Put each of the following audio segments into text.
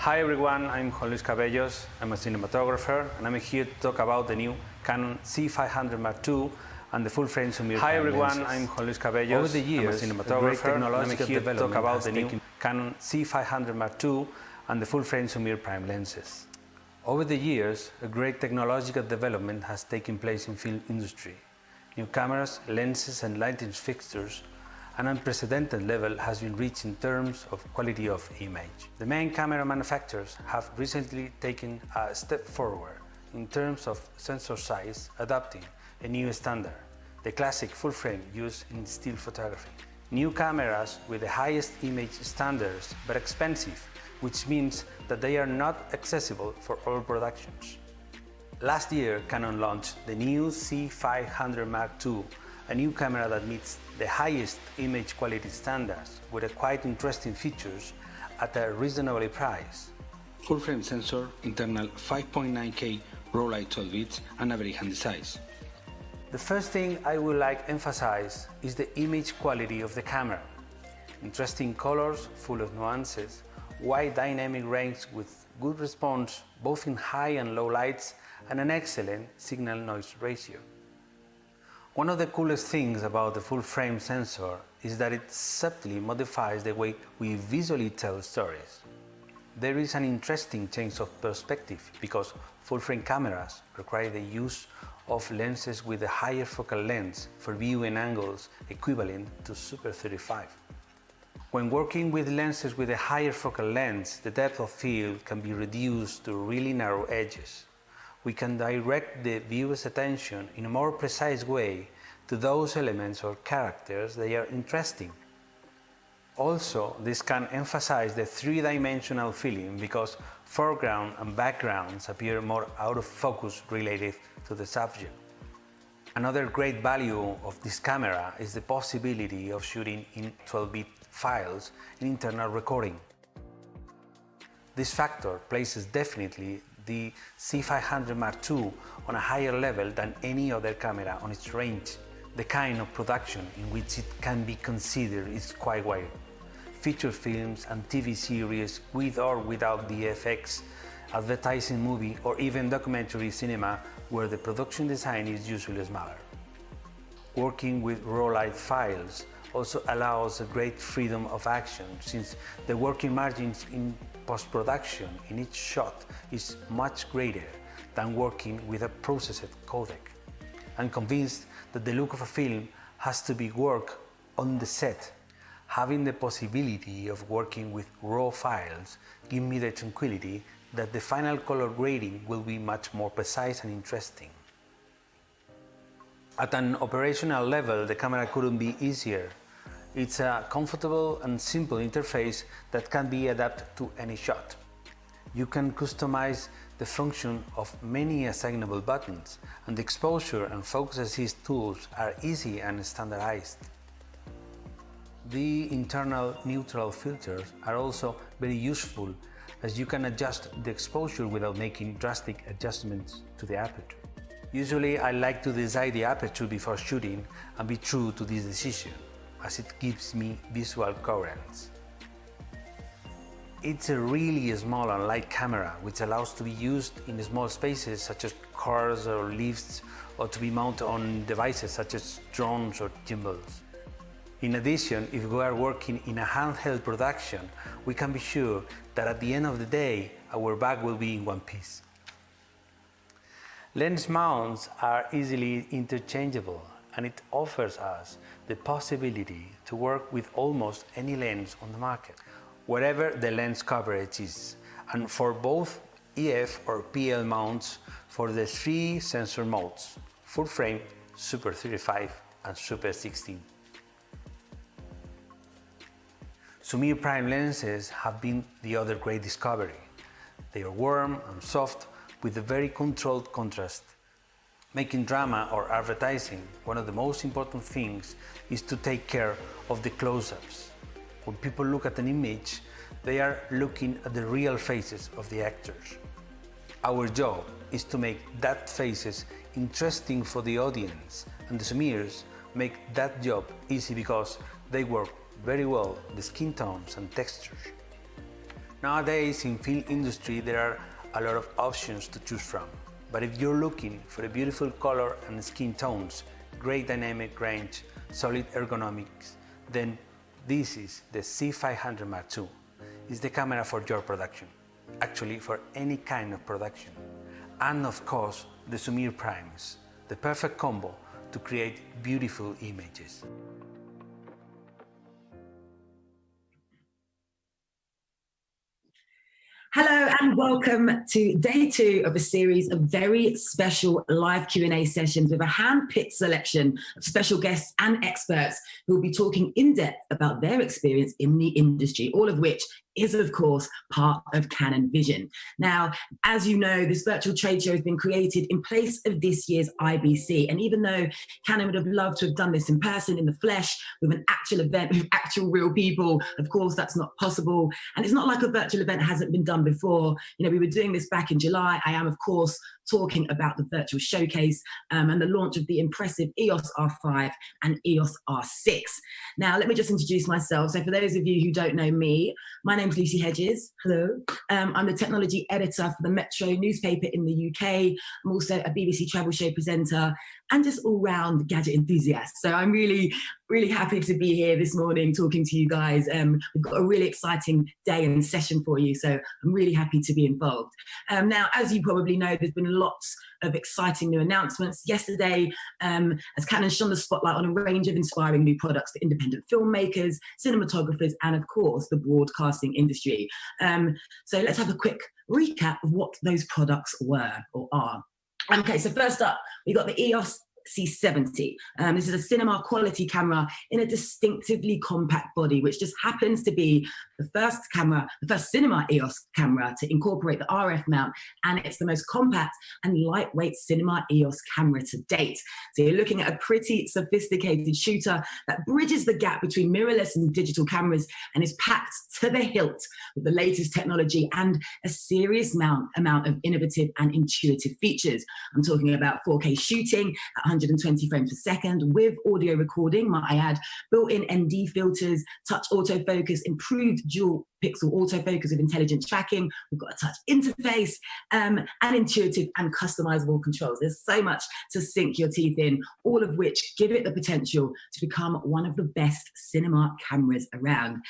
Hi everyone, I'm Juan Luis Cabellos. I'm a cinematographer and I'm here to talk about the new Canon C500 Mark II and the full-frame Sumire. Hi everyone, lenses. I'm Juan Luis Cabellos. Over the years, I'm a cinematographer and I'm here to talk about the new Canon C500 Mark II and the full-frame Sumire prime lenses. Over the years, a great technological development has taken place in film industry. New cameras, lenses and lighting fixtures, an unprecedented level has been reached in terms of quality of image. The main camera manufacturers have recently taken a step forward in terms of sensor size, adopting a new standard, the classic full frame used in still photography. New cameras with the highest image standards but expensive, which means that they are not accessible for all productions. Last year, Canon launched the new C500 Mark II, a new camera that meets the highest image quality standards with a quite interesting features at a reasonable price. Full frame sensor, internal 5.9K raw light 12 bits and a very handy size. The first thing I would like to emphasize is the image quality of the camera. Interesting colors, full of nuances, wide dynamic range with good response both in high and low lights, and an excellent signal-noise ratio. One of the coolest things about the full-frame sensor is that it subtly modifies the way we visually tell stories. There is an interesting change of perspective because full-frame cameras require the use of lenses with a higher focal length for viewing angles equivalent to Super 35. When working with lenses with a higher focal length, the depth of field can be reduced to really narrow edges. We can direct the viewer's attention in a more precise way to those elements or characters that are interesting. Also, this can emphasize the three-dimensional feeling because foreground and backgrounds appear more out of focus related to the subject. Another great value of this camera is the possibility of shooting in 12-bit files in internal recording. This factor places definitely the C500 Mark II on a higher level than any other camera on its range. The kind of production in which it can be considered is quite wide. Feature films and TV series with or without VFX, advertising movie or even documentary cinema where the production design is usually smaller. Working with raw light files also allows a great freedom of action since the working margins in post-production in each shot is much greater than working with a processed codec. I'm convinced that the look of a film has to be worked on the set. Having the possibility of working with raw files gives me the tranquility that the final color grading will be much more precise and interesting. At an operational level, the camera couldn't be easier. It's a comfortable and simple interface that can be adapted to any shot. You can customize the function of many assignable buttons, and the exposure and focus assist tools are easy and standardized. The internal neutral filters are also very useful as you can adjust the exposure without making drastic adjustments to the aperture. Usually I like to decide the aperture before shooting and be true to this decision, as it gives me visual coherence. It's a really small and light camera which allows to be used in small spaces such as cars or lifts, or to be mounted on devices such as drones or gimbals. In addition, if we are working in a handheld production, we can be sure that at the end of the day, our bag will be in one piece. Lens mounts are easily interchangeable, and it offers us the possibility to work with almost any lens on the market, wherever the lens coverage is, and for both EF or PL mounts for the three sensor modes: full frame, Super 35 and Super 16. Sumire prime lenses have been the other great discovery. They are warm and soft with a very controlled contrast. Making drama or advertising, one of the most important things is to take care of the close-ups. When people look at an image, they are looking at the real faces of the actors. Our job is to make that faces interesting for the audience, and the Sumires make that job easy because they work very well the skin tones and textures. Nowadays in film industry there are a lot of options to choose from. But if you're looking for a beautiful color and skin tones, great dynamic range, solid ergonomics, then this is the C500 Mark II. It's the camera for your production, actually for any kind of production. And of course, the Sumire primes, the perfect combo to create beautiful images. Hello and welcome to day 2 of a series of very special live Q&A sessions with a hand-picked selection of special guests and experts who will be talking in depth about their experience in the industry, all of which is, of course, part of Canon Vision. Now, as you know, this virtual trade show has been created in place of this year's IBC. And even though Canon would have loved to have done this in person, in the flesh, with an actual event, with actual real people, of course, that's not possible. And it's not like a virtual event hasn't been done before. You know, we were doing this back in July. I am, of course, talking about the virtual showcase and the launch of the impressive EOS R5 and EOS R6. Now, let me just introduce myself. So for those of you who don't know me, my name's Lucy Hedges. Hello. I'm the technology editor for the Metro newspaper in the UK. I'm also a BBC travel show presenter and just all-round gadget enthusiast. So I'm really happy to be here this morning talking to you guys. We've got a really exciting day and session for you, so I'm really happy to be involved. Now, as you probably know, there's been lots of exciting new announcements. Yesterday, as Canon shone the spotlight on a range of inspiring new products for independent filmmakers, cinematographers, and of course, the broadcasting industry. So let's have a quick recap of what those products were or are. Okay, so first up, we got the EOS C500. This is a cinema quality camera in a distinctively compact body, which just happens to be the first cinema EOS camera to incorporate the RF mount, and it's the most compact and lightweight cinema EOS camera to date. So you're looking at a pretty sophisticated shooter that bridges the gap between mirrorless and digital cameras and is packed to the hilt with the latest technology and a serious amount of innovative and intuitive features. I'm talking about 4K shooting at 120 frames per second with audio recording, might I add, built-in ND filters, touch autofocus, improved dual pixel autofocus with intelligent tracking. We've got a touch interface and intuitive and customizable controls. There's so much to sink your teeth in, all of which give it the potential to become one of the best cinema cameras around.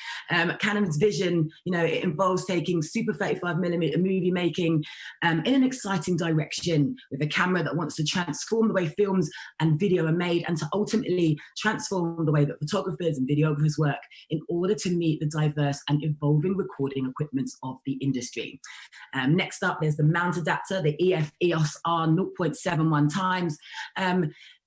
Canon's vision, you know, it involves taking super 35mm movie making in an exciting direction with a camera that wants to transform the way films and video are made and to ultimately transform the way that photographers and videographers work in order to meet the diverse and evolving recording equipments of the industry. Next up, there's the mount adapter, the EOS R 0.71 times.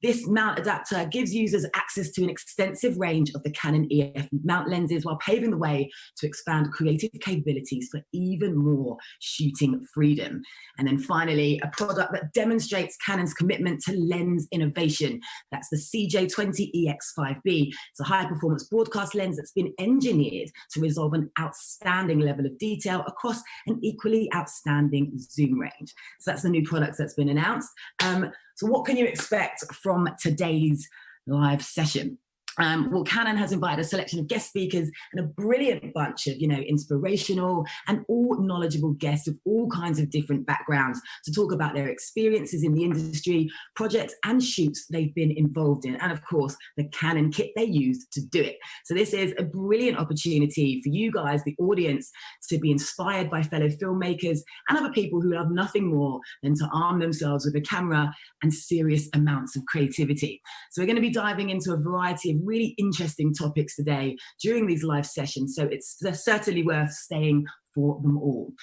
This mount adapter gives users access to an extensive range of the Canon EF mount lenses while paving the way to expand creative capabilities for even more shooting freedom. And then finally, a product that demonstrates Canon's commitment to lens innovation. That's the CJ20EX5B. It's a high-performance broadcast lens that's been engineered to resolve an outstanding level of detail across an equally outstanding zoom range. So that's the new product that's been announced. So what can you expect from today's live session? Well, Canon has invited a selection of guest speakers and a brilliant bunch of, you know, inspirational and all knowledgeable guests of all kinds of different backgrounds to talk about their experiences in the industry, projects and shoots they've been involved in, and of course, the Canon kit they used to do it. So this is a brilliant opportunity for you guys, the audience, to be inspired by fellow filmmakers and other people who love nothing more than to arm themselves with a camera and serious amounts of creativity. So we're going to be diving into a variety of really interesting topics today during these live sessions, so it's certainly worth staying for them all.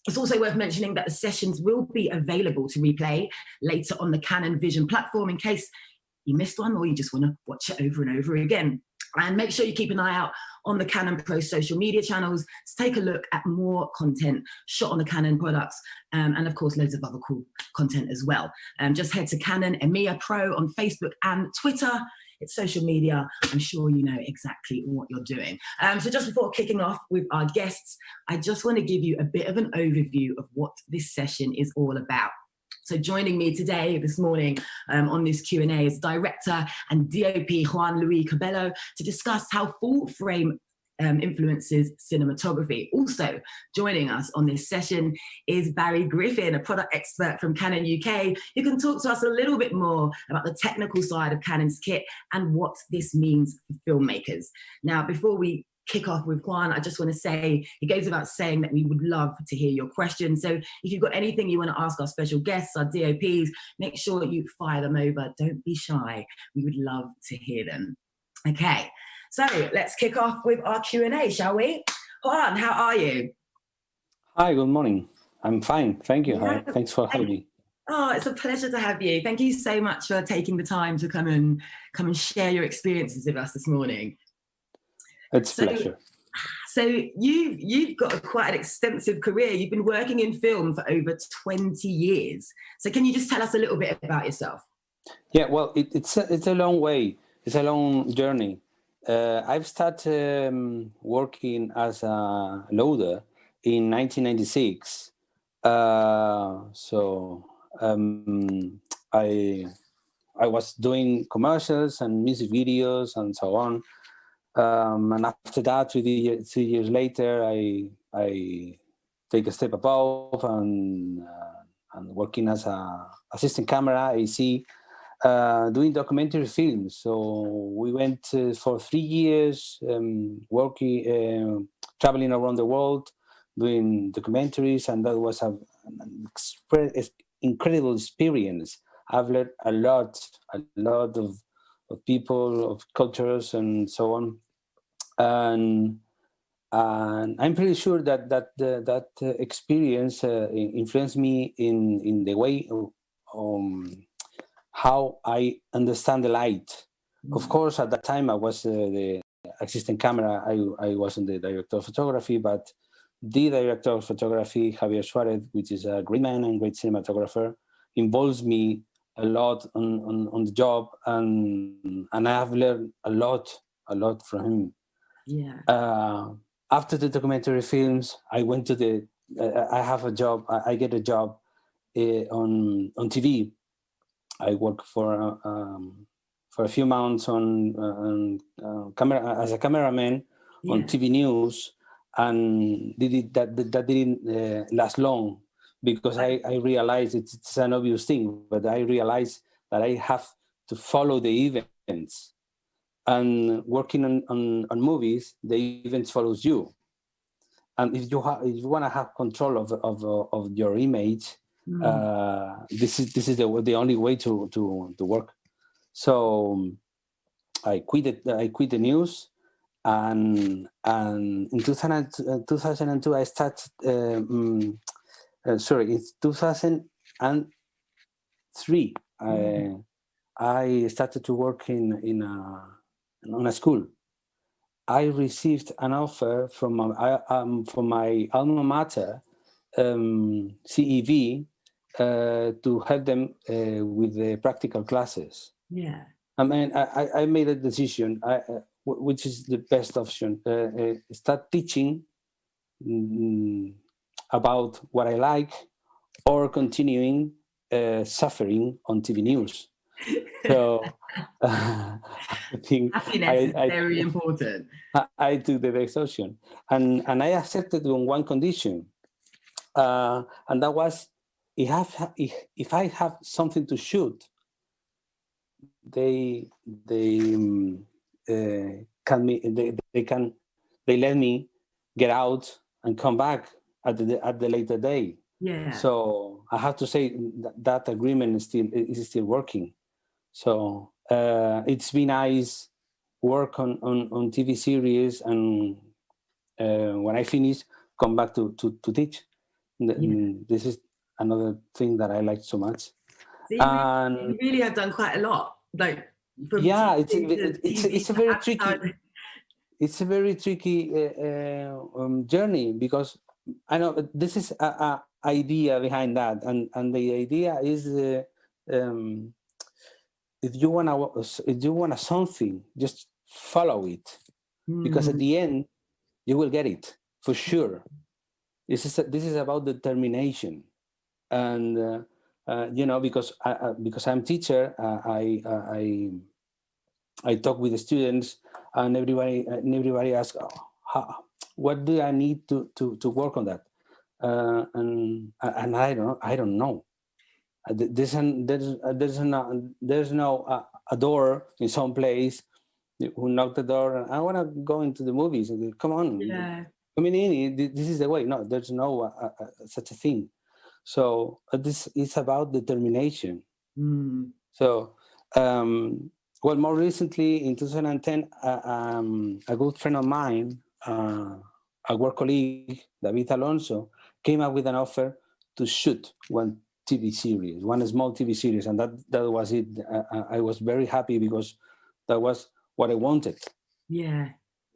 It's also worth mentioning that the sessions will be available to replay later on the Canon Vision platform in case you missed one or you just want to watch it over and over again. And make sure you keep an eye out on the Canon Pro social media channels to take a look at more content shot on the Canon products and of course loads of other cool content as well. Just head to Canon EMEA Pro on Facebook and Twitter. It's social media. I'm sure you know exactly what you're doing. So just before kicking off with our guests, I just want to give you a bit of an overview of what this session is all about. So joining me today, this morning, on this Q&A is director and DOP Juan Luis Cabellos to discuss how full-frame influences cinematography. Also joining us on this session is Barry Griffin, a product expert from Canon UK, who can talk to us a little bit more about the technical side of Canon's kit and what this means for filmmakers. Now, before we kick off with Juan, I just want to say, it goes without saying that we would love to hear your questions. So if you've got anything you want to ask our special guests, our DOPs, make sure you fire them over. Don't be shy. We would love to hear them. Okay, so let's kick off with our Q&A, shall we? Juan, how are you? Hi, good morning. I'm fine. Thank you. Yeah. Thanks for having me. Oh, it's a pleasure to have you. Thank you so much for taking the time to come and share your experiences with us this morning. It's a pleasure. So you've got quite an extensive career. You've been working in film for over 20 years. So can you just tell us a little bit about yourself? Yeah, well, it's a long way. It's a long journey. I've started working as a loader in 1996. I was doing commercials and music videos and so on. And after that, 3 years later, I take a step above and working as a assistant camera AC, doing documentary films. So we went for 3 years working, traveling around the world, doing documentaries, and that was an incredible experience. I've learned a lot of people, of cultures, and so on. And I'm pretty sure that experience influenced me in the way how I understand the light. Mm-hmm. Of course, at that time I was the assistant camera. I wasn't the director of photography, but the director of photography, Javier Suarez, which is a great man and great cinematographer, involves me a lot on the job, and I have learned a lot from him. Yeah. After the documentary films, I went to I have a job. I get a job on TV. I work for a few months on camera as a cameraman on TV news, and that didn't last long because I realized it's an obvious thing, but I realized that I have to follow the events. And working on movies, the events follows you. And if you want to have control of your image, this is the only way to work. So I quit the news, and in 2002 I started. It's 2003. I started to work on a school. I received an offer from my alma mater, CEV, to help them with the practical classes. Yeah. I mean, I made a decision, which is the best option. Start teaching about what I like, or continuing suffering on TV news. So I think happiness is very important. I took the best option, and I accepted on one condition, and that was if I have something to shoot, they let me get out and come back at the later day. Yeah. So I have to say that agreement is still working. So it's been nice work on TV series, and when I finish, come back to teach. This is another thing that I like so much. So you really have done quite a lot. Like it's a very tricky. It's a very tricky journey, because I know this is a idea behind that, and the idea is if you want something, just follow it, because at the end you will get it for sure. This is about determination, and because I'm teacher, I talk with the students, and everybody asks, what do I need to work on that? And I don't know. There's no a door in some place who knocked the door and I want to go into the movies. Come on, come in. This is the way. No, there's no such a thing. So this is about determination. So, well, more recently in 2010, a good friend of mine, a work colleague, David Alonso, came up with an offer to shoot one TV series, one small TV series, and that was it. I was very happy because that was what I wanted. Yeah.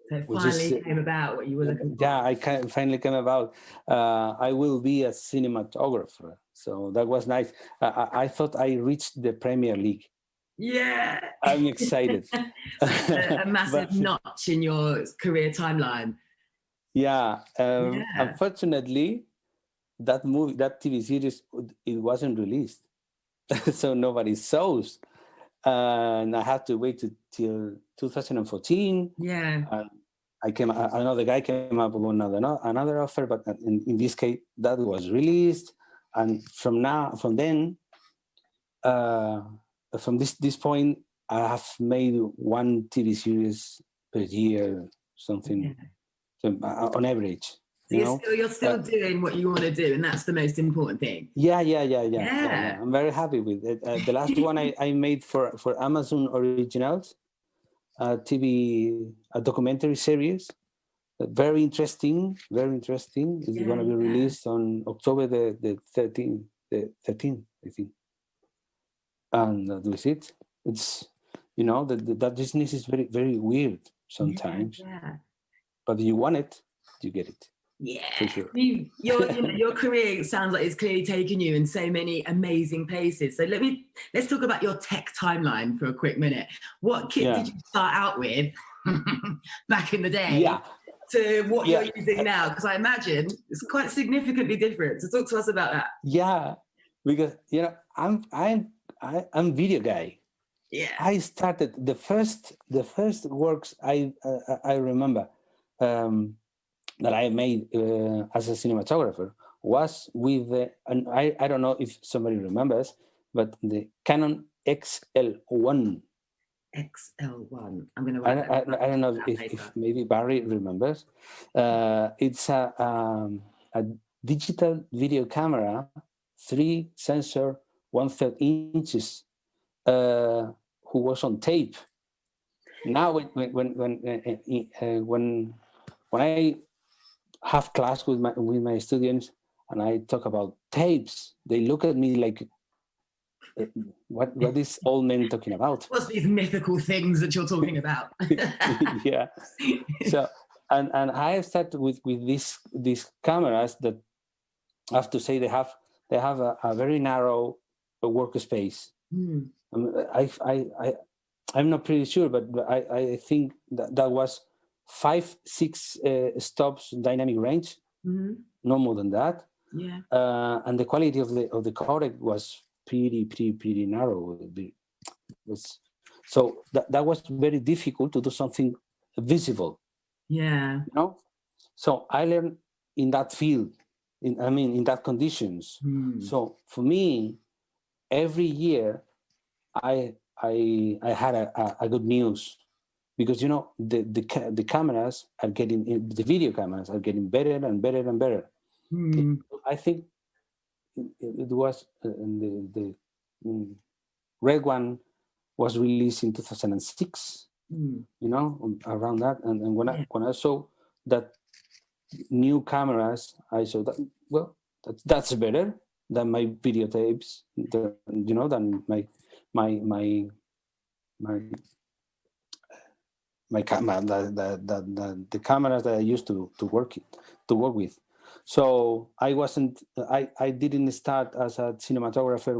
So it finally came about what you were looking for. Yeah, finally came about. I will be a cinematographer. So that was nice. I thought I reached the Premier League. Yeah. I'm excited. a massive notch in your career timeline. Yeah. Unfortunately, that TV series, it wasn't released. So nobody saws. And I had to wait till 2014. Yeah. Another guy came up with another offer, but in this case, that was released. And from this point, I have made one TV series per year, something on average. You're still doing what you want to do, and that's the most important thing. Yeah. I'm very happy with it. The last one I made for Amazon Originals, a documentary series. Very interesting. It's going to be released on October the 13th, I think. And that was it. It's, that business is very, very weird sometimes. Yeah. But if you want it, you get it. Yeah. For sure. Your career sounds like it's clearly taken you in so many amazing places. So let's talk about your tech timeline for a quick minute. What kit did you start out with back in the day to what you're using now? Because I imagine it's quite significantly different. So talk to us about that. Yeah, because I'm video guy. Yeah. I started the first works I remember that I made as a cinematographer was with and I don't know if somebody remembers, but the Canon XL1. XL1. I'm going to I don't know if maybe Barry remembers. It's a digital video camera, 3 sensor, 1/3 inches, who was on tape. Now when I have class with my students and I talk about tapes, they look at me like, what is old men talking about? What's these mythical things that you're talking about? Yeah. So and I have started with these cameras that I have to say they have a very narrow workspace. I'm not pretty sure, but I think that was 5-6 stops dynamic range, no more than that. Yeah. And the quality of the codec was pretty narrow. So that was very difficult to do something visible. Yeah. So I learned in that field, in that conditions. So for me, every year I had a good news, because the cameras are getting, the video cameras are getting better and better and better. I think it was the red one was released in 2006. Around that, and when I saw that new cameras, I saw that that's better than my videotapes, than my camera, the cameras that I used to work with. So I didn't start as a cinematographer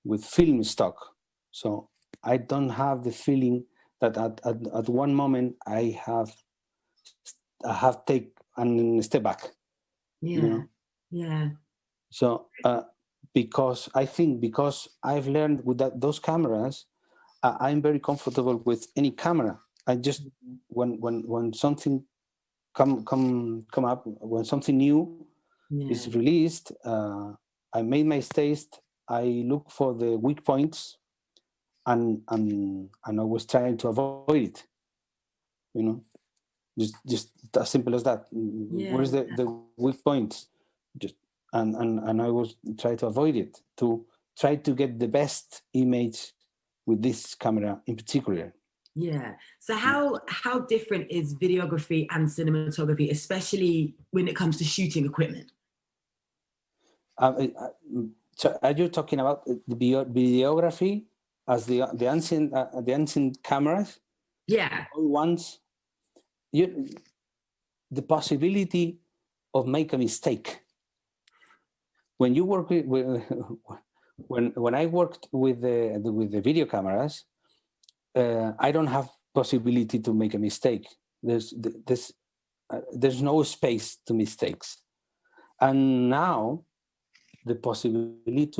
with film stock. So I don't have the feeling that at one moment I have take a step back. Yeah. So because I've learned with those cameras, I'm very comfortable with any camera I just when something come up, when something new is released, I made my taste. I look for the weak points, and I was trying to avoid it. You know, just as simple as that. Where's the weak points? Just and I was trying to avoid it, to try to get the best image with this camera in particular. Yeah. So how different is videography and cinematography, especially when it comes to shooting equipment? So are you talking about the videography as the ancient cameras? Yeah. All ones. The possibility of make a mistake. When you work with when I worked with the video cameras, I don't have possibility to make a mistake. There's no space to mistakes, and now the possibilities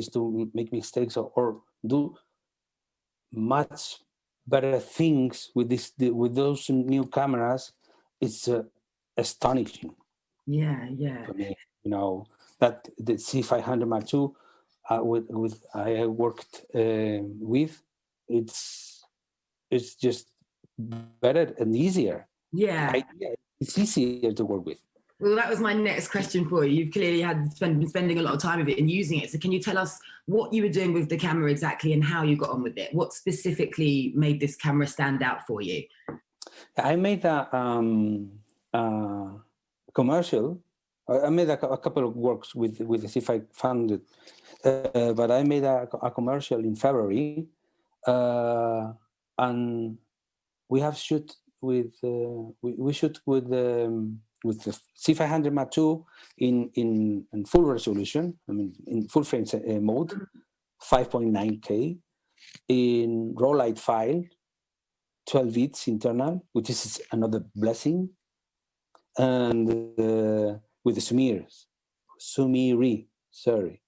to make mistakes or do much better things with those new cameras, it's astonishing. Yeah. For me, that the C500 Mark II with I worked with, it's just better and easier. Yeah. It's easier to work with. Well, that was my next question for you. You've clearly been spending a lot of time with it and using it. So can you tell us what you were doing with the camera exactly and how you got on with it? What specifically made this camera stand out for you? I made a commercial. I made a couple of works with the C500, but I made a commercial in February, and we have shoot with we shoot with the C500 Mark II in full resolution. I mean, in full frame mode, 5.9K, in raw light file, 12 bits internal, which is another blessing, and with the Sumire, sorry,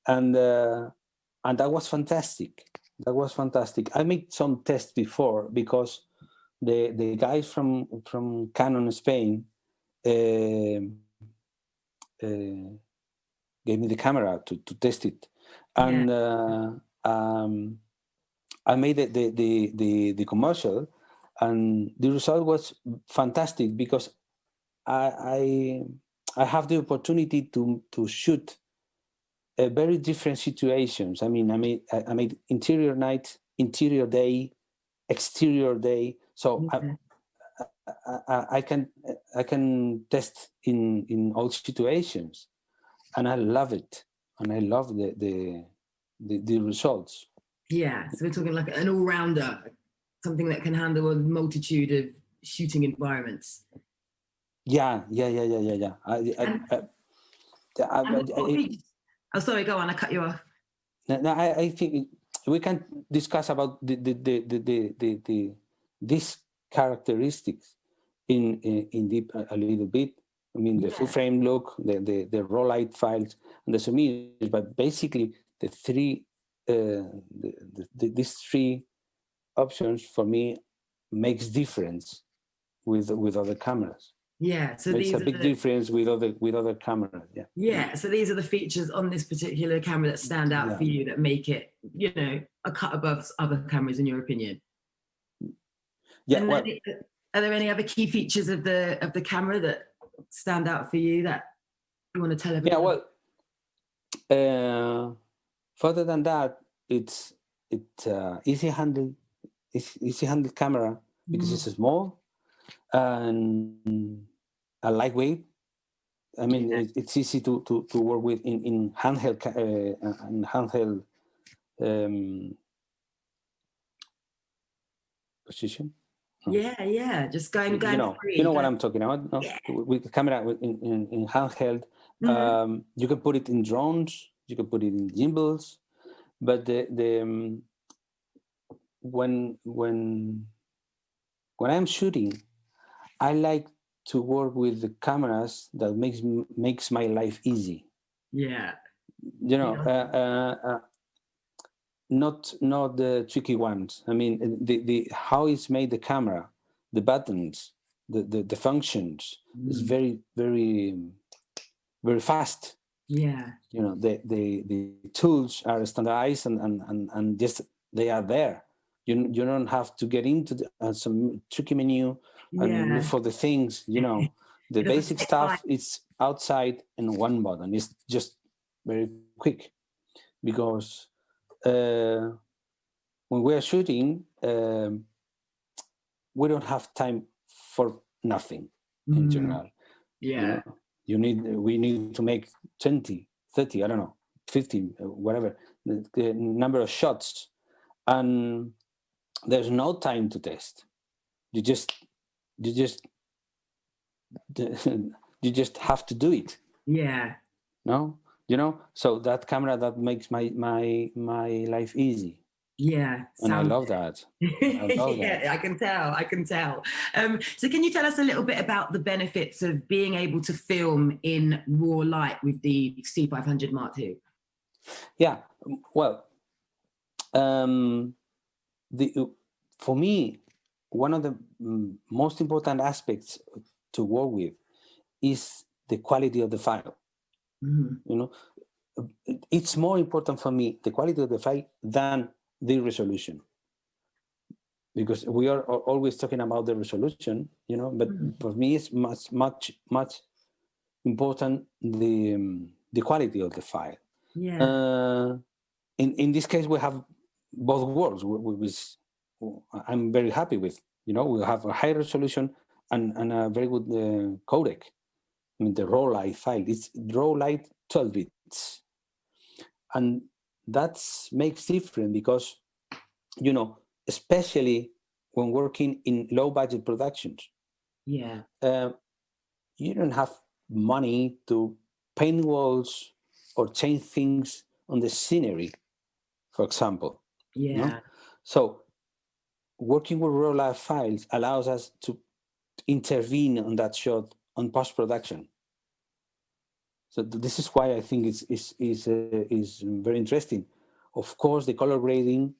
and that was fantastic. That was fantastic. I made some tests before because the guys from Canon Spain gave me the camera to test it, and I made the commercial, and the result was fantastic because I have the opportunity to shoot very different situations. I mean, I made interior night, interior day, exterior day. So I can test in all situations, and I love it, and I love the results. Yeah, so we're talking like an all-rounder, something that can handle a multitude of shooting environments. Yeah. Oh, sorry, go on. I cut you off. No, I think we can discuss about these characteristics in deep a little bit. I mean, the full frame look, the raw light files, and the Sumire, but basically the three these three options for me makes difference with other cameras. Yeah, so makes a big difference with other cameras. Yeah, so these are the features on this particular camera that stand out for you, that make it, a cut above other cameras in your opinion. Yeah. And are there any other key features of the camera that stand out for you that you want to tell everyone? Yeah, well, further than that, it's easy handle camera because it's small and a lightweight. I mean, it's easy to work with in handheld position. Yeah, just going. You know what I'm talking about. No? Yeah. With the camera in handheld, you can put it in drones, you can put it in gimbals, but when I'm shooting, I like to work with the cameras that makes my life easy. Yeah. not the tricky ones. I mean, the how it's made the camera, the buttons, the functions is very very fast. Yeah. You know, the tools are standardized and just they are there. You don't have to get into some tricky menu and look for the things. You know, the basic stuff is outside and one button. It's just very quick because when we are shooting, we don't have time for nothing in general. Yeah. You know, we need to make 20, 30, I don't know, 50, whatever, the number of shots. And there's no time to test. You just you just have to do it. Yeah. No? You know, so that camera that makes my life easy. Yeah. And I love that. I love yeah, that. I can tell. So can you tell us a little bit about the benefits of being able to film in raw light with the C500 Mark II? Yeah, well, for me, one of the most important aspects to work with is the quality of the file. You know, it's more important for me, the quality of the file, than the resolution. Because we are always talking about the resolution, you know, but for me it's much important the quality of the file. Yeah. In this case, we have both worlds, which I'm very happy with. You know, we have a high resolution and a very good codec. I mean, the raw light file, it's raw light 12 bits. And that makes different because, you know, especially when working in low budget productions, Yeah. you don't have money to paint walls or change things on the scenery, for example. Yeah. You know? So working with raw light files allows us to intervene on that shot on post-production. So this is why I think is very interesting. Of course, the color grading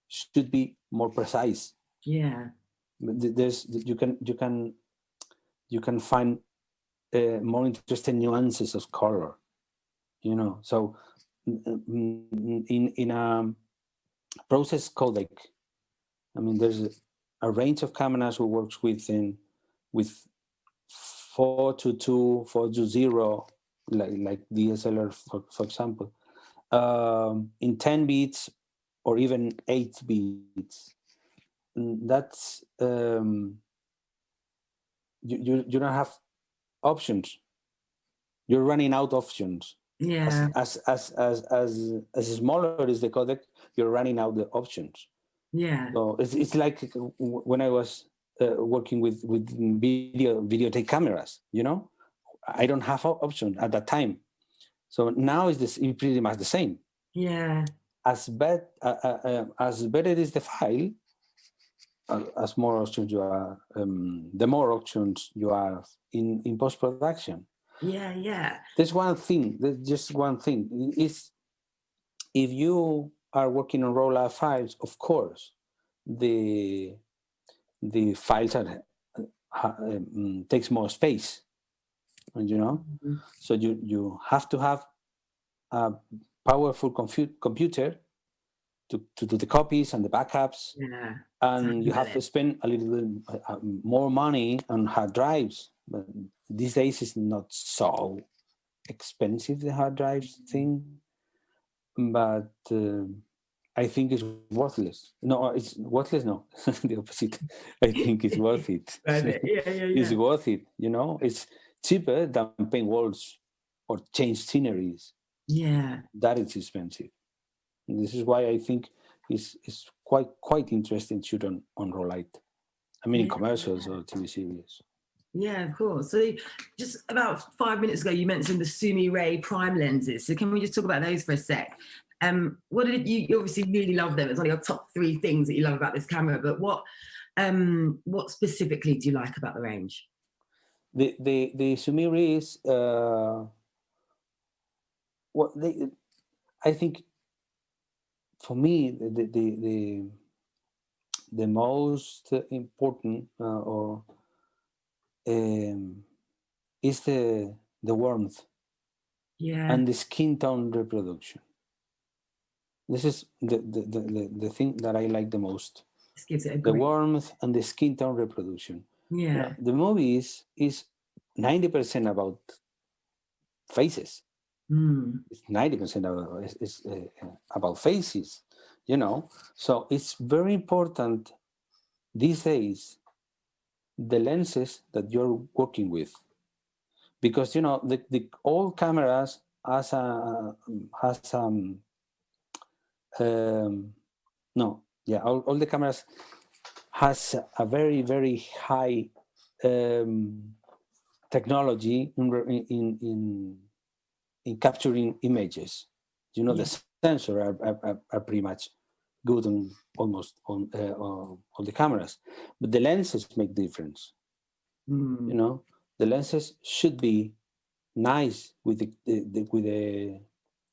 should be more precise. Yeah. There's you can find more interesting nuances of color, you know. So in a process codec, I mean, there's a range of cameras who works with 4:2, 4:0, like DSLR, for example, in 10 bits or even 8 bits. That's you don't have options. You're running out of options. Yeah. As smaller is the codec, you're running out the options. Yeah. So it's like when I was working with videotape cameras. You know, I don't have option at that time. So now it's pretty much the same. Yeah. As better is the file, as more options you are, the more options you are in post production. Yeah. Yeah. There's just one thing is, if you are working on raw light files, of course, the files are takes more space, you know. So you have to have a powerful computer to do the copies and the backups. Yeah. And you have to spend a little bit more money on hard drives. But these days it's not so expensive, the hard drives thing, but I think it's worthless. No, it's worthless. No, the opposite. I think it's worth it. It's worth it. You know, it's cheaper than paint walls or change sceneries. Yeah, that is expensive. And this is why I think it's quite interesting to shoot on raw light. I mean, in commercials or TV series. Yeah, of course. So just about 5 minutes ago, you mentioned the Sumire prime lenses. So can we just talk about those for a sec? What did you obviously really love them? It's one of your top 3 things that you love about this camera, but what specifically do you like about the range? The Sumire is I think for me, the most important is the warmth and the skin tone reproduction. This is the thing that I like the most. This gives it a the warmth and the skin tone reproduction. Yeah. You know, the movie is 90% about faces. It's 90% about faces, you know. So it's very important these days the lenses that you're working with, because you know the old cameras all the cameras has a very high technology in capturing images. You know, the sensors are pretty much good on almost on all the cameras, but the lenses make difference. You know, the lenses should be nice with the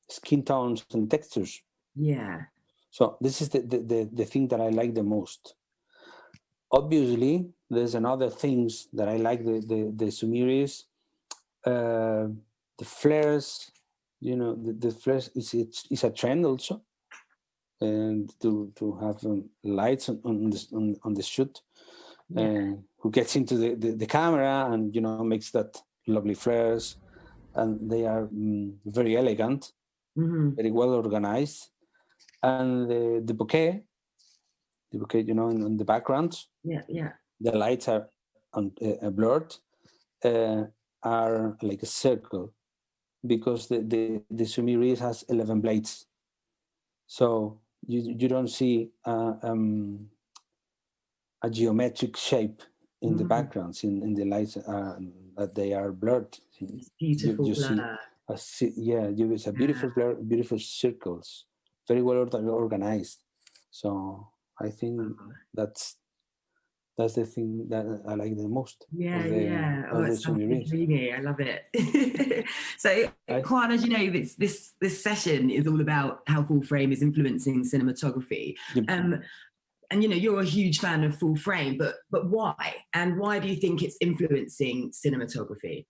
skin tones and textures. Yeah. So this is the thing that I like the most. Obviously, there's another things that I like the Sumire, the flares. You know, the flares is a trend also, and to have lights on the shoot, who gets into the camera and you know makes that lovely flares, and they are very elegant, very well organized, and the bouquet, you know, in the background. The lights are blurred, are like a circle, because the Sumire has 11 blades, so you don't see a geometric shape in the backgrounds, in the lights, that they are blurred. It's beautiful you blur. It's a beautiful blur, beautiful circles, very well organized. So I think that's the thing that I like the most. It's something dreamy. I love it. So, Juan, as you know, this session is all about how full frame is influencing cinematography. And you know, you're a huge fan of full frame, but why? And why do you think it's influencing cinematography?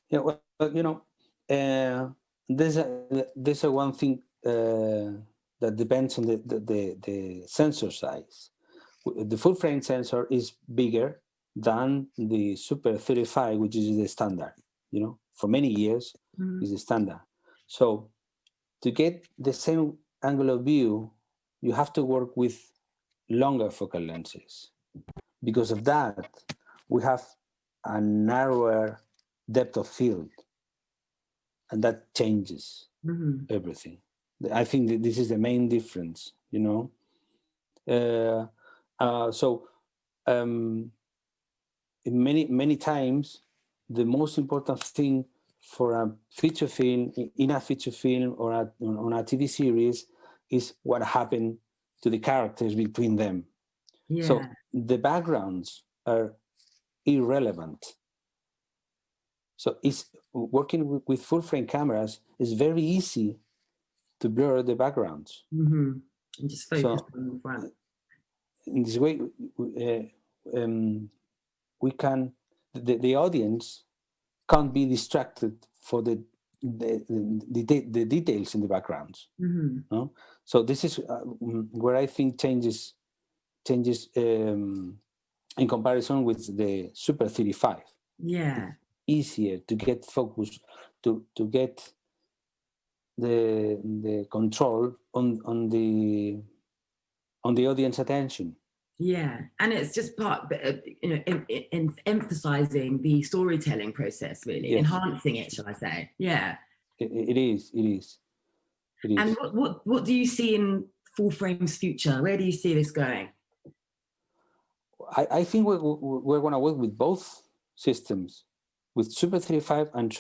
Yeah, well, you know, there's a one thing that depends on the sensor size. The full frame sensor is bigger than the Super 35, which is the standard. You know, for many years is the standard. So to get the same angle of view, you have to work with longer focal lenses. Because of that, we have a narrower depth of field, and that changes everything. I think that this is the main difference, you know. Many times, the most important thing for a feature film, in a feature film or on a TV series, is what happened to the characters between them. So the backgrounds are irrelevant. So it's working with full frame cameras is very easy to blur the backgrounds. And just focus on the front. In this way, we can, the audience can't be distracted for the details in the backgrounds. No? So this is where I think changes in comparison with the Super 35. Yeah. Easier to get focus, to get the control on the audience attention. Yeah, and it's just part, you know, in emphasizing the storytelling process, really enhancing it, shall I say? Yeah, it is. And what do you see in full frame's future? Where do you see this going? I think we're going to work with both systems, with Super 35 and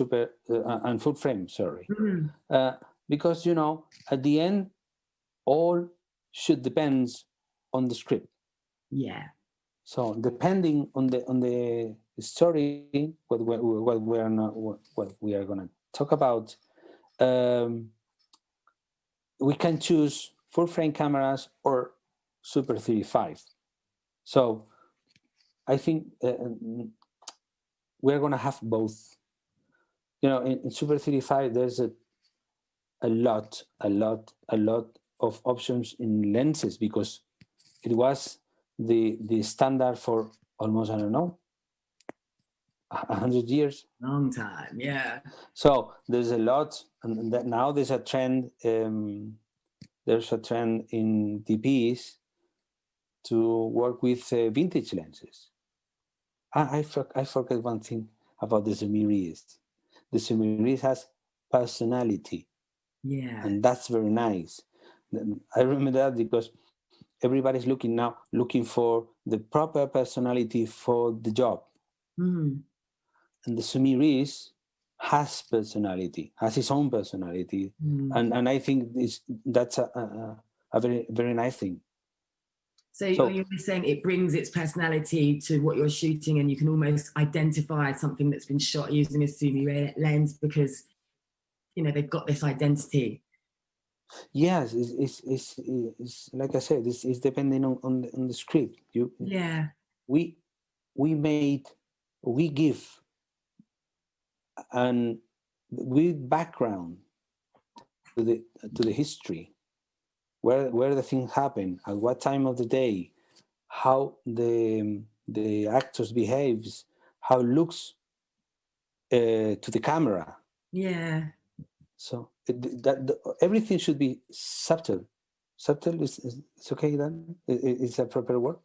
and full frame. Sorry, because you know, at the end, all should depend on the script. Yeah. So depending on the story, what we are going to talk about, we can choose full frame cameras or Super 35. So I think we're going to have both. You know, in Super 35, there's a lot of options in lenses, because it was the standard for almost, I don't know, 100 years. Long time, yeah. So there's a lot, and that now there's a trend. There's a trend in DPs to work with vintage lenses. I forget one thing about the Sumire. The Sumire has personality. Yeah. And that's very nice. I remember that because everybody's looking for the proper personality for the job. Mm. And the Sumire has personality, has his own personality. And I think that's a very, very nice thing. So you're saying it brings its personality to what you're shooting, and you can almost identify something that's been shot using a Sumire lens because, you know, they've got this identity. Yes, it's like I said, it's depending on the script. We give and with background to the history, where the thing happened, at what time of the day, how the actors behaves, how it looks to the camera. Yeah. So everything should be subtle. Subtle is okay then? Is a proper word?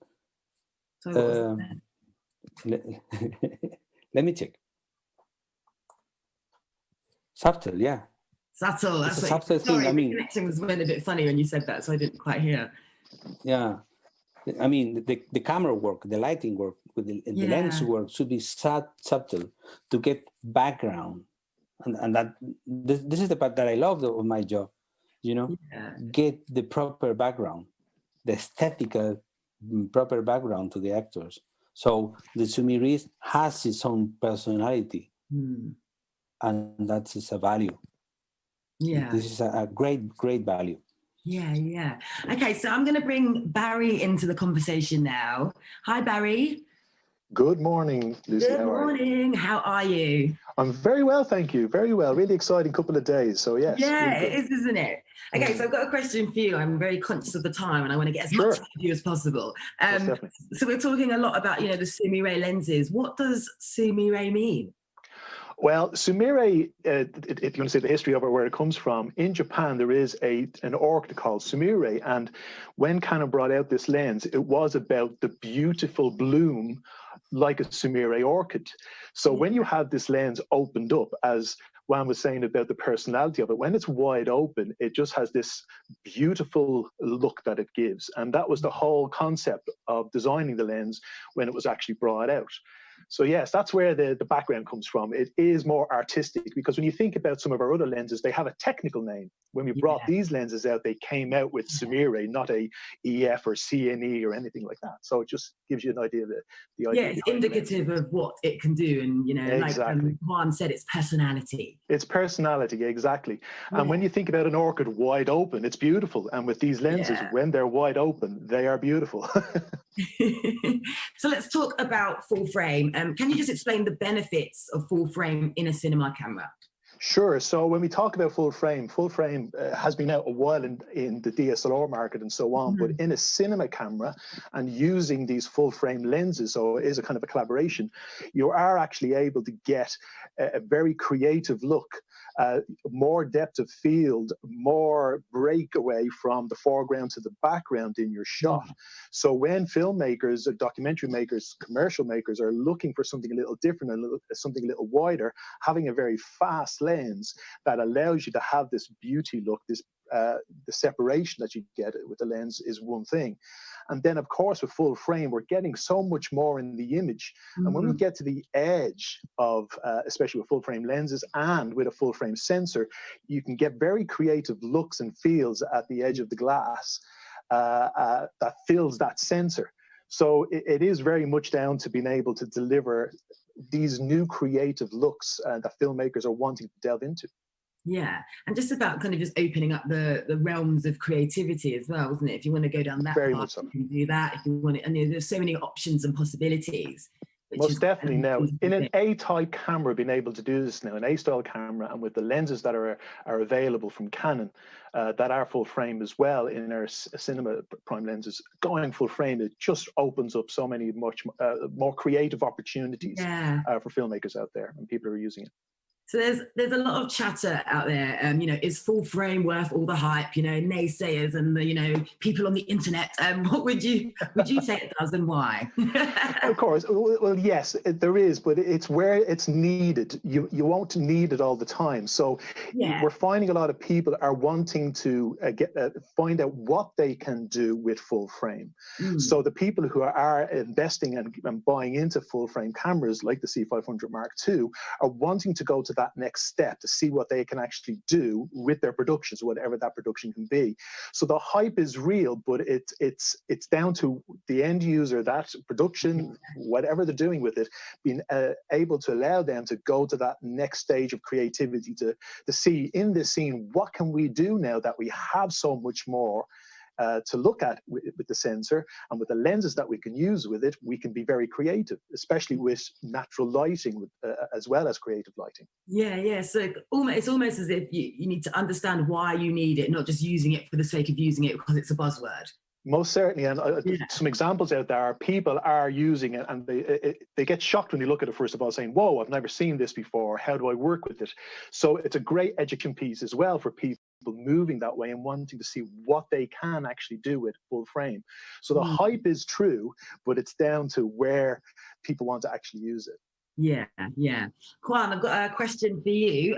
So let me check. Subtle, yeah. Subtle. That's a subtle thing. Sorry, I mean, the connections went a bit funny when you said that, so I didn't quite hear. Yeah, I mean the camera work, the lighting work, with the lens work should be subtle to get background, and that this is the part that I love of my job. You know, get the proper background, the aesthetical proper background to the actors. So the Sumire has its own personality, and that's a value. Yeah, this is a great value. Yeah. Okay, so I'm going to bring Barry into the conversation now. Hi, Barry. Good morning, Lucy. Good morning. How are you? I'm very well, thank you. Very well. Really exciting couple of days. So yes. Yeah, really it is, isn't it? Okay, so I've got a question for you. I'm very conscious of the time, and I want to get as much out of you as possible. So we're talking a lot about, the Sumire lenses. What does Sumire mean? Well, Sumire, if you want to say the history of it, where it comes from, in Japan there is an orchid called Sumire, and when Canon brought out this lens, it was about the beautiful bloom like a Sumire orchid. So when you have this lens opened up, as Juan was saying about the personality of it, when it's wide open, it just has this beautiful look that it gives. And that was the whole concept of designing the lens when it was actually brought out. So yes, that's where the background comes from. It is more artistic, because when you think about some of our other lenses, they have a technical name. When we brought these lenses out, they came out with Sumire, not a EF or CNE or anything like that. So it just gives you an idea of the idea. Yeah, it's indicative of what it can do, and exactly. Like Juan said, it's personality. It's personality, exactly. And when you think about an orchid wide open, it's beautiful. And with these lenses, when they're wide open, they are beautiful. So let's talk about full frame. Can you just explain the benefits of full frame in a cinema camera? Sure. So when we talk about full frame has been out a while in the DSLR market and so on, but in a cinema camera and using these full frame lenses, so it is a kind of a collaboration, you are actually able to get a very creative look, more depth of field, more breakaway from the foreground to the background in your shot. So when filmmakers, documentary makers, commercial makers are looking for something a little different, something a little wider, having a very fast lens that allows you to have this beauty look, this the separation that you get with the lens is one thing. And then, of course, with full frame, we're getting so much more in the image. And when we get to the edge of, especially with full frame lenses and with a full frame sensor, you can get very creative looks and feels at the edge of the glass that fills that sensor. So it is very much down to being able to deliver these new creative looks that filmmakers are wanting to delve into. Yeah, and just about kind of just opening up the realms of creativity as well, wasn't it? If you want to go down that Very path, much so. you can do that. If you want it, and there's so many options and possibilities, which Most is definitely. Now, in an thing. A-type camera, being able to do this now, an A-style camera, and with the lenses that are available from Canon, that are full frame as well in our cinema prime lenses, going full frame, it just opens up so many much more creative opportunities for filmmakers out there, and people are using it. So there's a lot of chatter out there. You know, is full frame worth all the hype? You know, naysayers and the people on the internet. What would you say it does, and why? Of course, well, yes, there is, but it's where it's needed. You won't need it all the time. So we're finding a lot of people are wanting to find out what they can do with full frame. So the people who are investing and buying into full frame cameras like the C500 Mark II are wanting to go to that next step to see what they can actually do with their productions, whatever that production can be. So the hype is real, but it's down to the end user, that production, whatever they're doing with it, being able to allow them to go to that next stage of creativity to see in this scene, what can we do now that we have so much more to look at with the sensor, and with the lenses that we can use with it, we can be very creative, especially with natural lighting as well as creative lighting. Yeah. So it's almost as if you need to understand why you need it, not just using it for the sake of using it because it's a buzzword. Most certainly, and some examples out there are people are using it, and they get shocked when they look at it, first of all, saying, whoa, I've never seen this before, how do I work with it? So it's a great education piece as well for people moving that way and wanting to see what they can actually do with full frame. So the hype is true, but it's down to where people want to actually use it. Yeah. Juan, I've got a question for you.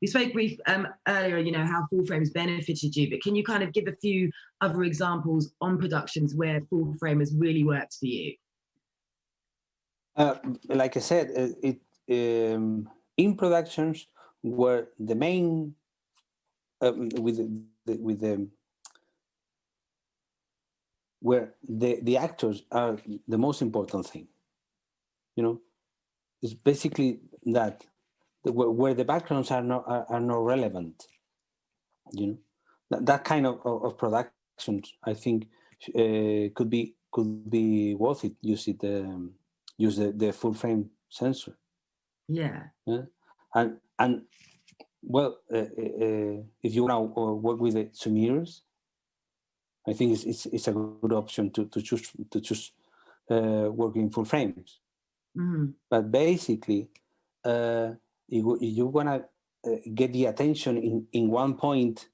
We spoke brief earlier, how full frames benefited you, but can you kind of give a few other examples on productions where full frame has really worked for you? Like I said, in productions where the main where the actors are the most important thing, it's basically that where the backgrounds are not relevant, that kind of productions, I think could be worth it. Use the full frame sensor. Yeah. And well, if you want to work with the Sumires, I think it's a good option to choose working full frames. But basically, if you want to get the attention in one point,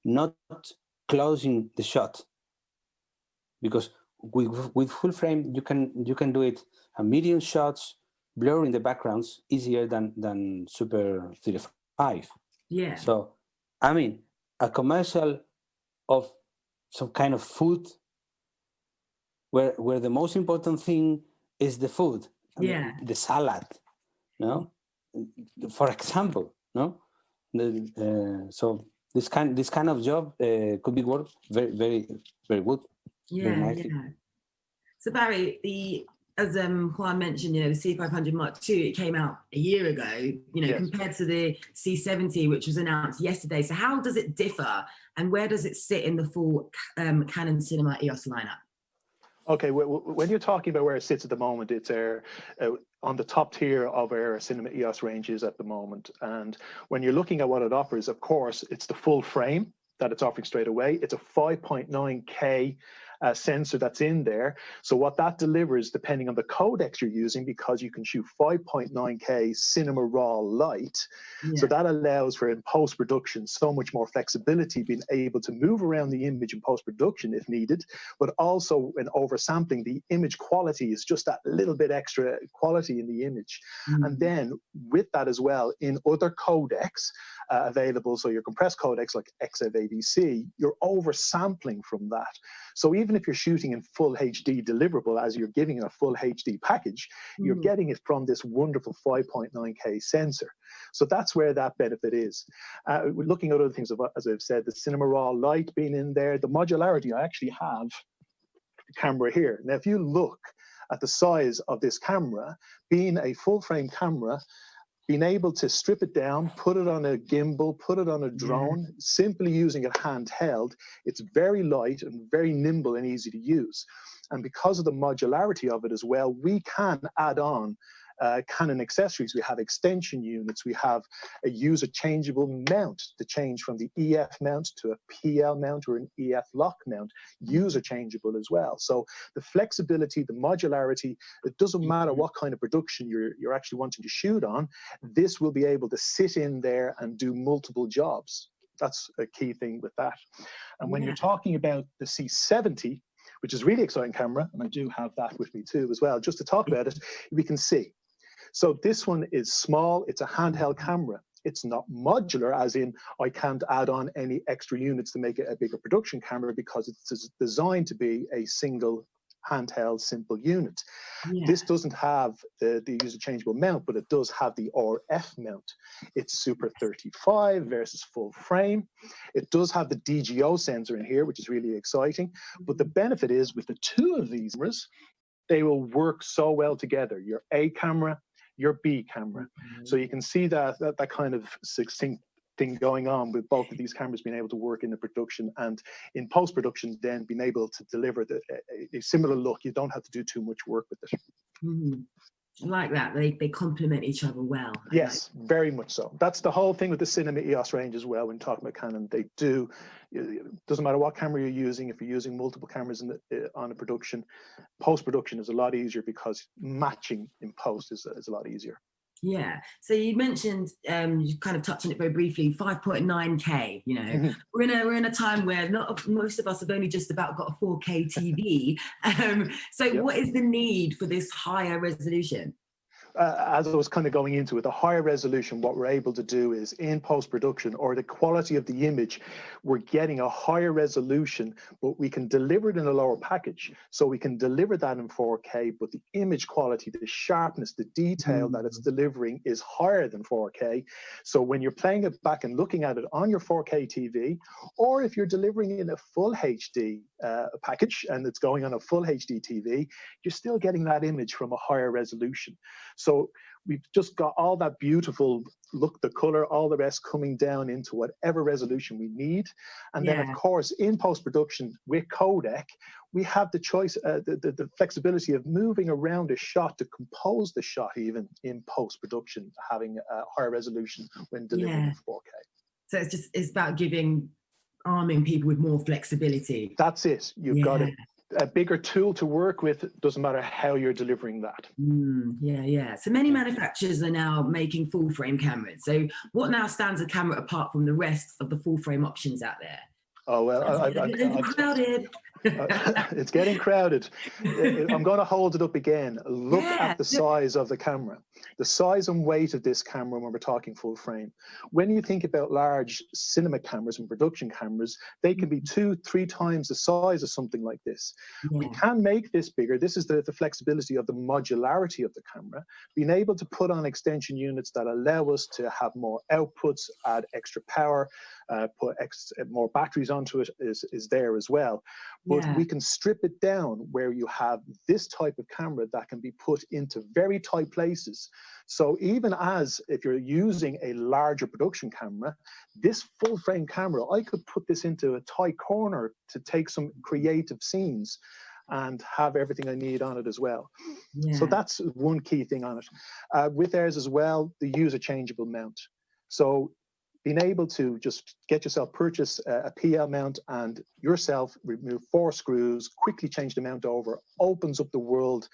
not closing the shot, because with full frame you can do it a medium shots, blurring the backgrounds easier than Super 35. Yeah. So, I mean, a commercial of some kind of food where the most important thing is the food, the salad, for example, so this kind of job could be worked very, very, very good. Yeah. So Barry, as Juan mentioned, the C500 Mark II, it came out a year ago, compared to the C70, which was announced yesterday. So how does it differ, and where does it sit in the full Canon Cinema EOS lineup? Okay, when you're talking about where it sits at the moment, it's on the top tier of our Cinema EOS ranges at the moment. And when you're looking at what it offers, of course, it's the full frame that it's offering straight away. It's a 5.9K sensor that's in there. So what that delivers, depending on the codecs you're using, because you can shoot 5.9K cinema raw light, so that allows for, in post-production, so much more flexibility, being able to move around the image in post-production if needed, but also in oversampling, the image quality is just that little bit extra quality in the image. And then with that as well, in other codecs available, so your compressed codecs like XAVC, you're oversampling from that. So even if you're shooting in full HD deliverable, as you're giving it a full HD package, you're getting it from this wonderful 5.9K sensor. So that's where that benefit is. We're looking at other things, as I've said, the cinema raw light being in there, the modularity. I actually have the camera here. Now, if you look at the size of this camera, being a full frame camera, being able to strip it down, put it on a gimbal, put it on a drone, simply using it handheld, it's very light and very nimble and easy to use. And because of the modularity of it as well, we can add on Canon accessories. We have extension units. We have a user changeable mount to change from the EF mount to a PL mount or an EF lock mount, user changeable as well. So the flexibility, the modularity, it doesn't matter what kind of production you're actually wanting to shoot on, this will be able to sit in there and do multiple jobs. That's a key thing with that. And when you're talking about the C70, which is a really exciting camera, and I do have that with me too as well, just to talk about it, we can see. So this one is small, it's a handheld camera. It's not modular, as in I can't add on any extra units to make it a bigger production camera because it's designed to be a single handheld simple unit. This doesn't have the user changeable mount, but it does have the RF mount. It's Super 35 versus full frame. It does have the DGO sensor in here, which is really exciting. But the benefit is with the two of these cameras, they will work so well together. Your A camera, your B camera. So you can see that kind of succinct thing going on with both of these cameras being able to work in the production and in post-production then being able to deliver a similar look. You don't have to do too much work with it. I like that. They complement each other well. Yes, very much so. That's the whole thing with the Cinema EOS range as well when talking about Canon. They do, it doesn't matter what camera you're using, if you're using multiple cameras on a production, post-production is a lot easier because matching in post is a lot easier. Yeah. So you mentioned, you kind of touched on it very briefly, 5.9K, you know, we're in a time where most of us have only just about got a 4K TV. What is the need for this higher resolution? As I was kind of going into it, the higher resolution, what we're able to do is in post-production or the quality of the image, we're getting a higher resolution, but we can deliver it in a lower package. So we can deliver that in 4K, but the image quality, the sharpness, the detail that it's delivering is higher than 4K. So when you're playing it back and looking at it on your 4K TV, or if you're delivering it in a full HD package and it's going on a full HD TV, you're still getting that image from a higher resolution. So we've just got all that beautiful look, the color, all the rest coming down into whatever resolution we need. And then, of course, in post-production with codec, we have the choice, the flexibility of moving around a shot to compose the shot even in post-production, having a higher resolution when delivering in 4K. So it's about arming people with more flexibility. That's it. You've got a bigger tool to work with. It doesn't matter how you're delivering that. So many manufacturers are now making full frame cameras. So what now stands a camera apart from the rest of the full frame options out there? Oh, well, crowded. It's getting crowded. I'm going to hold it up again. Look at the size of the camera, the size and weight of this camera when we're talking full frame. When you think about large cinema cameras and production cameras, they can be 2-3 times the size of something like this. We can make this bigger. This is the flexibility of the modularity of the camera, being able to put on extension units that allow us to have more outputs, add extra power, put more batteries onto it is there as well. But we can strip it down where you have this type of camera that can be put into very tight places. So even as if you're using a larger production camera, this full frame camera, I could put this into a tight corner to take some creative scenes and have everything I need on it as well. So that's one key thing on it. With theirs as well, the user changeable mount. So being able to just get yourself, purchase a PL mount and yourself remove 4 screws, quickly change the mount over, opens up the world,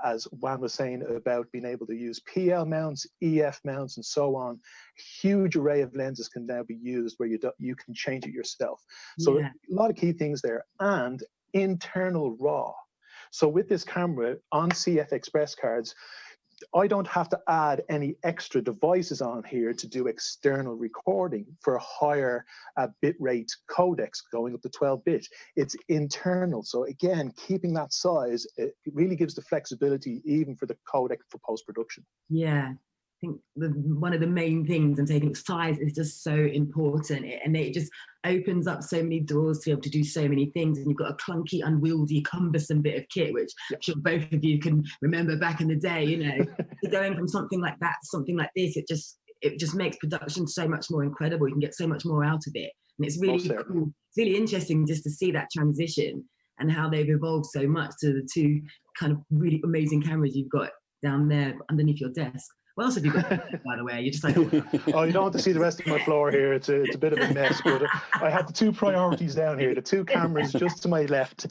as Juan was saying, about being able to use PL mounts, EF mounts, and so on. Huge array of lenses can now be used where you can change it yourself. So a lot of key things there. And internal RAW. So with this camera on CF Express cards, I don't have to add any extra devices on here to do external recording for higher bitrate codecs going up to 12-bit. It's internal. So again, keeping that size, it really gives the flexibility even for the codec for post-production. Yeah. think one of the main things, and taking size is just so important, and it just opens up so many doors to be able to do so many things. And you've got a clunky, unwieldy, cumbersome bit of kit, which I'm sure both of you can remember back in the day. You know, going from something like that to something like this, it just makes production so much more incredible. You can get so much more out of it, and it's really cool. It's really interesting just to see that transition and how they've evolved so much to the two kind of really amazing cameras you've got down there underneath your desk. What else have you got, by the way? You're just like... Oh, you don't want to see the rest of my floor here. It's a bit of a mess, but I have the two priorities down here, the two cameras just to my left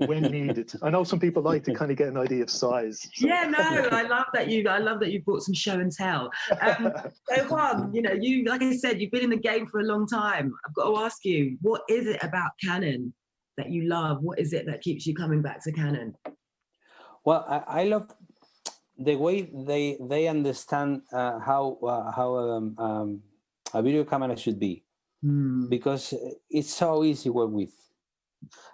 when needed. I know some people like to kind of get an idea of size. So. Yeah, no, I love that you brought some show and tell. So Juan, you know, you, like I said, you've been in the game for a long time. I've got to ask you, what is it about Canon that you love? What is it that keeps you coming back to Canon? Well, I love the way they understand how a video camera should be, because it's so easy to work with.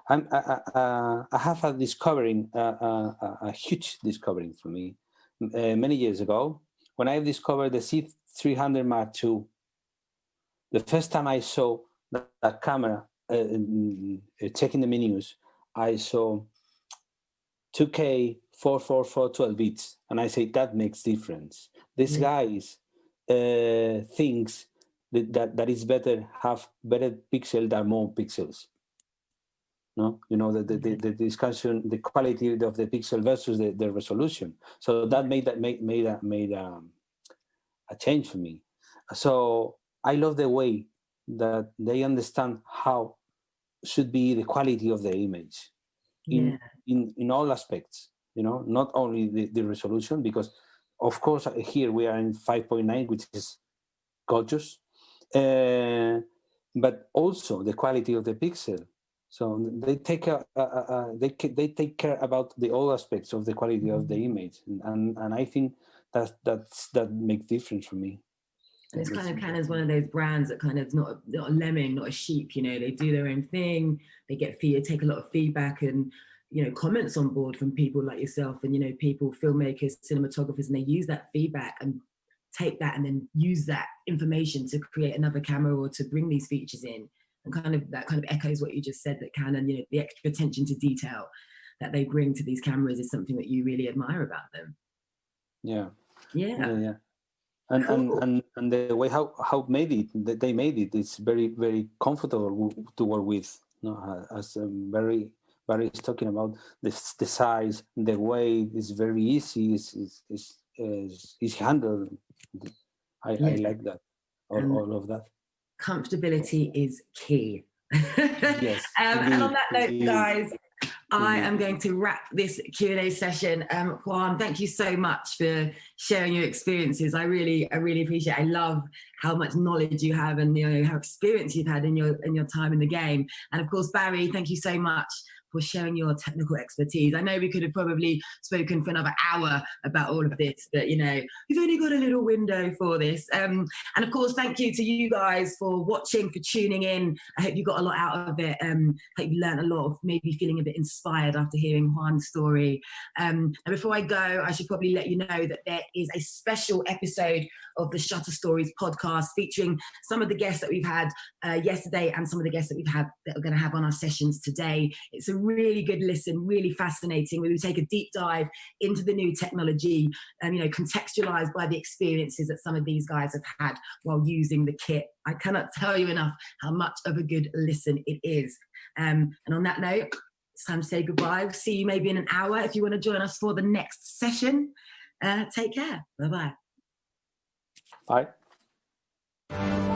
I have a discovering, a huge discovering for me many years ago when I discovered the C500 Mark II. The first time I saw that camera, checking the menus, I saw 2K 444 12 bits, and I say that makes difference. This guys thinks that it's better have better pixel than more pixels. No, you know, the discussion, the quality of the pixel versus the resolution. So that made a change for me. So I love the way that they understand how should be the quality of the image in all aspects. You know, not only the resolution, because of course here we are in 5.9, which is gorgeous, but also the quality of the pixel. So they take care, they take care about the all aspects of the quality of the image, and I think that makes difference for me. And it's kind of Canon's one of those brands that kind of not a lemming, not a sheep. You know, they do their own thing. They take a lot of feedback and, you know, comments on board from people like yourself and, you know, people, filmmakers, cinematographers, and they use that feedback and take that and then use that information to create another camera or to bring these features in. And that kind of echoes what you just said, that Canon, you know, the extra attention to detail that they bring to these cameras is something that you really admire about them. Yeah. Cool. And the way how they made it, it's very, very comfortable to work with. You know, as Barry is talking about the size, the weight is very easy. Is handled. I like that. All of that. Comfortability is key. Yes. And on that note, guys, I am going to wrap this Q&A session. Juan, thank you so much for sharing your experiences. I really appreciate it. I love how much knowledge you have and, you know, how experience you've had in your time in the game. And of course, Barry, thank you so much for sharing your technical expertise. I know we could have probably spoken for another hour about all of this, but, you know, we've only got a little window for this. And of course, thank you to you guys for watching, for tuning in. I hope you got a lot out of it. I hope you learned a lot, of maybe feeling a bit inspired after hearing Juan's story. And before I go, I should probably let you know that there is a special episode of the Shutter Stories podcast featuring some of the guests that we've had yesterday and some of the guests that that are going to have on our sessions today. It's a really good listen, really fascinating. We take a deep dive into the new technology, you know, contextualized by the experiences that some of these guys have had while using the kit. I cannot tell you enough how much of a good listen it is. And on that note, it's time to say goodbye. We'll see you maybe in an hour. If you want to join us for the next session, take care. Bye-bye. Bye.